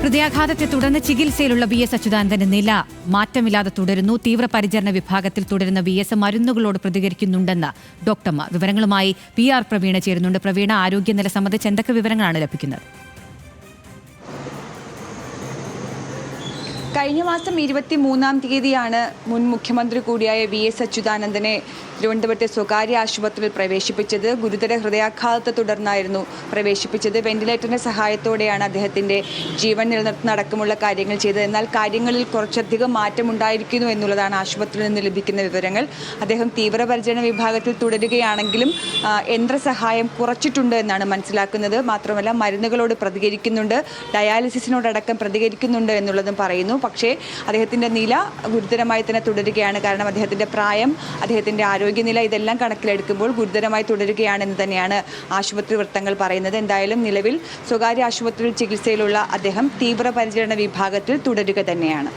ഹൃദയാഘാതത്തെ തുടർന്ന് ചികിത്സയിലുള്ള വി എസ് അച്യുതാനന്ദന്റെ നില മാറ്റമില്ലാതെ തുടരുന്നു. തീവ്രപരിചരണ വിഭാഗത്തിൽ തുടരുന്ന വി എസ് മരുന്നുകളോട് പ്രതികരിക്കുന്നുണ്ടെന്ന് ഡോക്ടർമാർ. വിവരങ്ങളുമായി പി ആർ പ്രവീണ ചേരുന്നുണ്ട്. പ്രവീണ, ആരോഗ്യനില സംബന്ധിച്ച് എന്തൊക്കെ വിവരങ്ങളാണ് ലഭിക്കുന്നത്? കഴിഞ്ഞ മാസം 23-ാം തീയതിയാണ് മുൻ മുഖ്യമന്ത്രി കൂടിയായ വി എസ് അച്യുതാനന്ദനെ തിരുവനന്തപുരത്തെ സ്വകാര്യ ആശുപത്രിയിൽ പ്രവേശിപ്പിച്ചത്. ഗുരുതര ഹൃദയാഘാതത്തെ തുടർന്നായിരുന്നു പ്രവേശിപ്പിച്ചത്. വെന്റിലേറ്ററിന്റെ സഹായത്തോടെയാണ് അദ്ദേഹത്തിന്റെ ജീവൻ നിലനിർത്തുന്ന അടക്കമുള്ള കാര്യങ്ങൾ ചെയ്തത്. എന്നാൽ കാര്യങ്ങളിൽ കുറച്ചധികം മാറ്റമുണ്ടായിരിക്കുന്നു എന്നുള്ളതാണ് ആശുപത്രിയിൽ നിന്ന് ലഭിക്കുന്ന വിവരങ്ങൾ. അദ്ദേഹം തീവ്രപരിചരണ വിഭാഗത്തിൽ തുടരുകയാണെങ്കിലും യന്ത്രസഹായം കുറച്ചിട്ടുണ്ട് എന്നാണ് മനസ്സിലാക്കുന്നത്. മാത്രമല്ല, മരുന്നുകളോട് പ്രതികരിക്കുന്നുണ്ട്, ഡയാലിസിസിനോടക്കം പ്രതികരിക്കുന്നുണ്ട് എന്നുള്ളതും പറയുന്നു. പക്ഷേ അദ്ദേഹത്തിന്റെ നില ഗുരുതരമായി തന്നെ തുടരുകയാണ്. കാരണം അദ്ദേഹത്തിന്റെ പ്രായം, അദ്ദേഹത്തിന്റെ ആരോഗ്യനില ഇതെല്ലാം കണക്കിലെടുക്കുമ്പോൾ ഗുരുതരമായി തുടരുകയാണെന്ന് തന്നെയാണ് ആശുപത്രി വൃത്തങ്ങൾ പറയുന്നത്. എന്തായാലും നിലവിൽ സ്വകാര്യ ആശുപത്രിയിൽ ചികിത്സയിലുള്ള അദ്ദേഹം തീവ്രപരിചരണ വിഭാഗത്തിൽ തുടരുക തന്നെയാണ്.